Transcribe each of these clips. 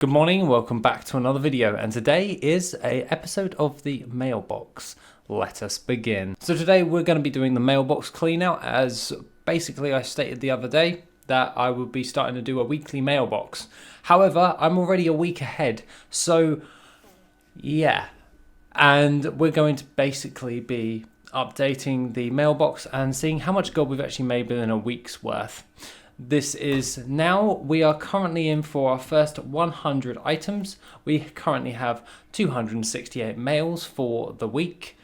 Good morning, welcome back to another video, and today is an episode of the Mailbox. Let us begin. So today we're going to be doing the Mailbox clean out, as basically I stated the other day that I would be starting to do a weekly Mailbox. However, I'm already a week ahead, so yeah. And we're going to basically be updating the Mailbox and seeing how much gold we've actually made within a week's worth. This is now, we are currently in for our first 100 items. We currently have 268 mails for the week.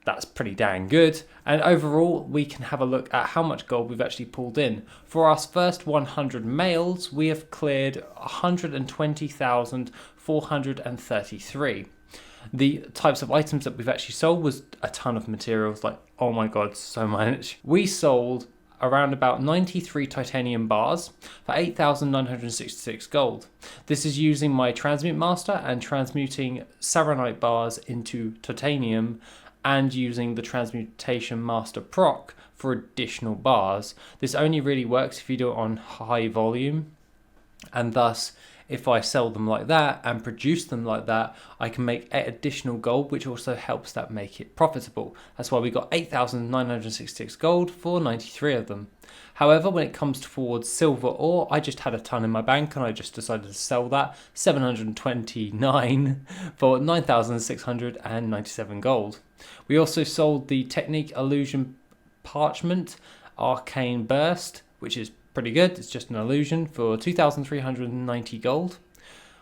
That's pretty dang good. And overall, we can have a look at how much gold we've actually pulled in. For our first 100 mails, we have cleared 120,433. The types of items that we've actually sold was a ton of materials, like, oh my god, so much. We sold around about 93 titanium bars for 8,966 gold. This is using my Transmute Master and transmuting Saronite bars into titanium and using the Transmutation Master proc for additional bars. This only really works if you do it on high volume, and thus if I sell them like that and produce them like that, I can make additional gold, which also helps that make it profitable. That's why we got 8,966 gold for 93 of them. However, when it comes towards silver ore, I just had a ton in my bank and I just decided to sell that, 729 for 9,697 gold. We also sold the Technique Illusion Parchment Arcane Burst, which is pretty good. It's just an illusion, for 2,390 gold.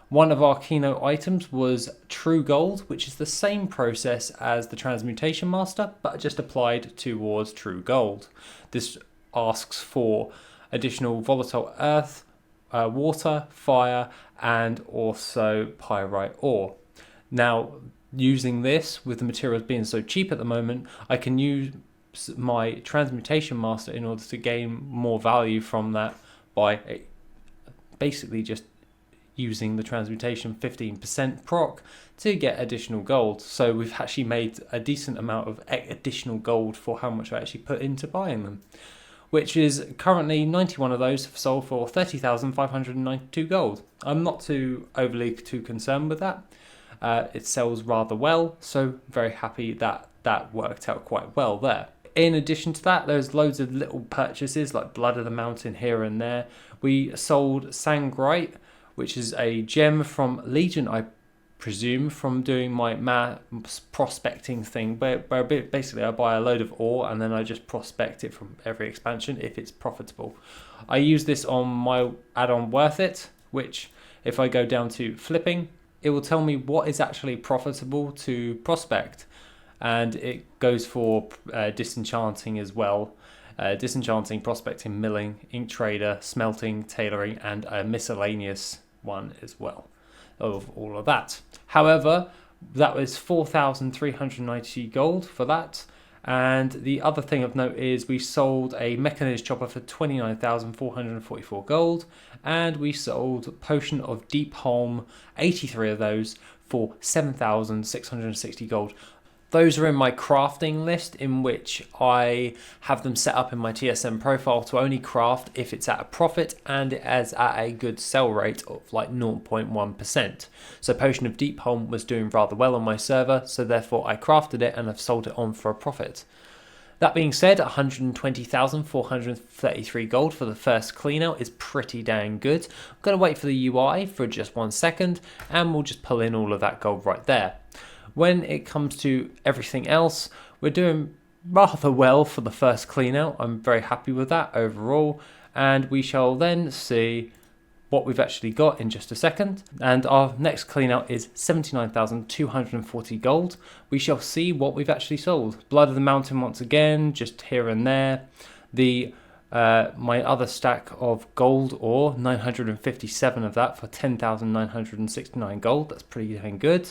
One of our keynote items was True Gold, which is the same process as the Transmutation Master, but just applied towards True Gold. This asks for additional volatile earth, water, fire, and also pyrite ore. Now, using this, with the materials being so cheap at the moment, I can use my Transmutation Master in order to gain more value from that by basically just using the Transmutation 15% proc to get additional gold. So we've actually made a decent amount of additional gold for how much I actually put into buying them, which is currently 91 of those have sold for 30,592 gold. I'm not too concerned with that. It sells rather well, so very happy that that worked out quite well there. In addition to that, there's loads of little purchases like Blood of the Mountain here and there. We sold Sangrite, which is a gem from Legion, I presume, from doing my prospecting thing, where basically I buy a load of ore and then I just prospect it from every expansion if it's profitable. I use this on my add-on Worth It, which if I go down to flipping, it will tell me what is actually profitable to prospect. And it goes for disenchanting as well. Disenchanting, prospecting, milling, ink trader, smelting, tailoring, and a miscellaneous one as well of all of that. However, that was 4,390 gold for that. And the other thing of note is we sold a mechanized chopper for 29,444 gold, and we sold Potion of Deep Home, 83 of those, for 7,660 gold. Those are in my crafting list, in which I have them set up in my TSM profile to only craft if it's at a profit and it is at a good sell rate of like 0.1%. So Potion of Deep Home was doing rather well on my server, so therefore I crafted it and I've sold it on for a profit. That being said, 120,433 gold for the first clean out is pretty dang good. I'm going to wait for the UI for just 1 second and we'll just pull in all of that gold right there. When it comes to everything else, we're doing rather well for the first clean out. I'm very happy with that overall, and we shall then see what we've actually got in just a second. And our next clean out is 79,240 gold. We shall see what we've actually sold. Blood of the Mountain once again, just here and there. My other stack of gold ore, 957 of that for 10,969 gold. That's pretty dang good.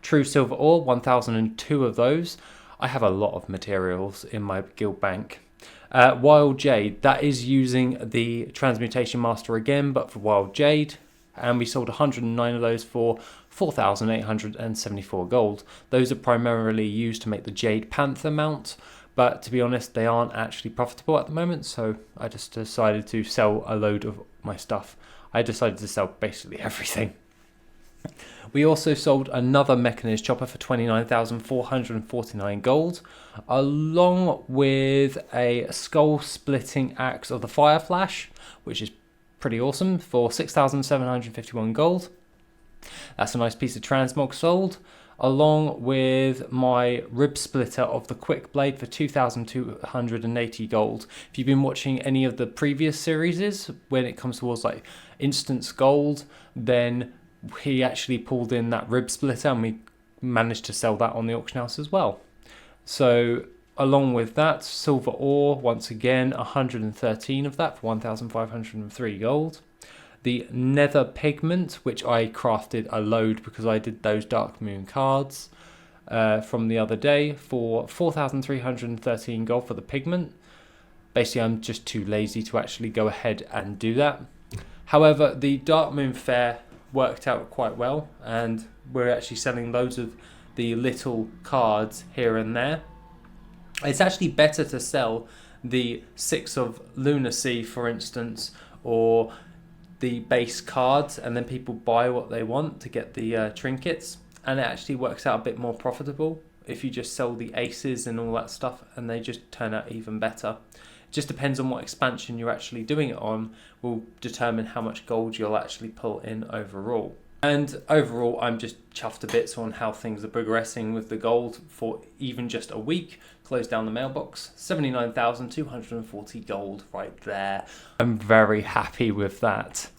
True Silver Ore, 1,002 of those. I have a lot of materials in my guild bank. Wild Jade, that is using the Transmutation Master again, but for Wild Jade. And we sold 109 of those for 4,874 gold. Those are primarily used to make the Jade Panther mount, but to be honest, they aren't actually profitable at the moment, so I just decided to sell a load of my stuff. I decided to sell basically everything. We also sold another mechanized chopper for 29,449 gold, along with a skull splitting axe of the Fire Flash, which is pretty awesome, for 6,751 gold. That's a nice piece of transmog sold, along with my rib splitter of the Quick Blade for 2,280 gold. If you've been watching any of the previous series, when it comes towards like instance gold, then he actually pulled in that rib splitter and we managed to sell that on the auction house as well. So along with that, silver ore, once again 113 of that for 1,503 gold. The nether pigment, which I crafted a load because I did those dark moon cards from the other day, for 4,313 gold for the pigment. Basically, I'm just too lazy to actually go ahead and do that. However, the dark moon fair worked out quite well, and we're actually selling loads of the little cards here and there. It's actually better to sell the 6 of Lunacy, for instance, or the base cards, and then people buy what they want to get the trinkets, and it actually works out a bit more profitable if you just sell the aces and all that stuff, and they just turn out even better. It just depends on what expansion you're actually doing it on, will determine how much gold you'll actually pull in overall. And overall, I'm just chuffed to bits on how things are progressing with the gold for even just a week. Closed down the mailbox, 79,240 gold right there. I'm very happy with that.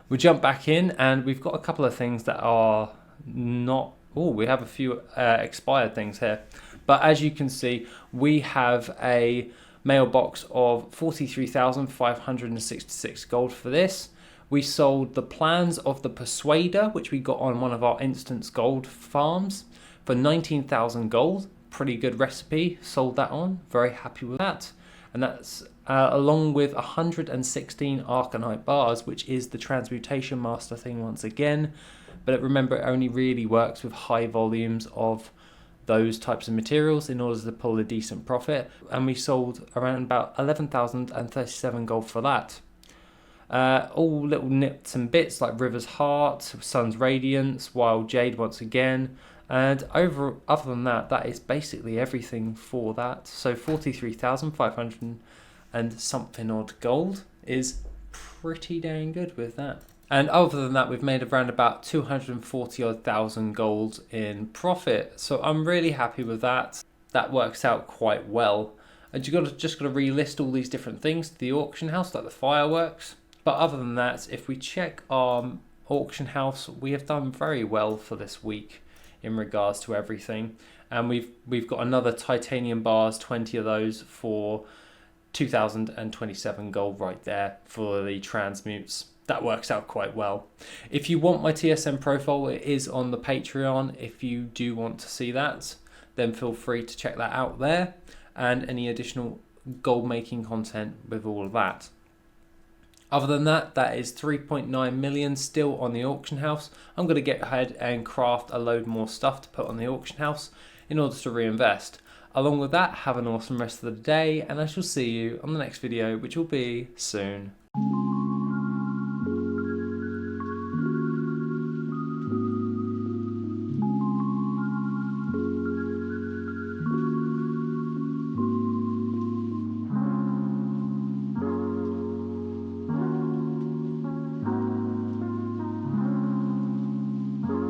We jump back in and we've got a couple of things that are not... Oh, we have a few expired things here. But as you can see, we have a mailbox of 43,566 gold for this. We sold the plans of the Persuader, which we got on one of our instance gold farms, for 19,000 gold. Pretty good recipe, sold that on. Very happy with that. And that's along with 116 Arcanite bars, which is the Transmutation Master thing once again. But remember, it only really works with high volumes of those types of materials in order to pull a decent profit. And we sold around about 11,037 gold for that. All little nips and bits like River's Heart, Sun's Radiance, Wild Jade once again, and other than that, that is basically everything for that. So 43,500 and something odd gold is pretty dang good with that. And other than that, we've made around about 240 odd thousand gold in profit. So I'm really happy with that. That works out quite well. And just got to relist all these different things to the auction house, like the fireworks. But other than that, if we check our auction house, we have done very well for this week in regards to everything. And we've got another titanium bars, 20 of those for 2,027 gold right there for the transmutes. That works out quite well. If you want my TSM profile, it is on the Patreon. If you do want to see that, then feel free to check that out there, and any additional gold making content with all of that. Other than that, that is 3.9 million still on the auction house. I'm going to get ahead and craft a load more stuff to put on the auction house in order to reinvest. Along with that, have an awesome rest of the day, and I shall see you on the next video, which will be soon.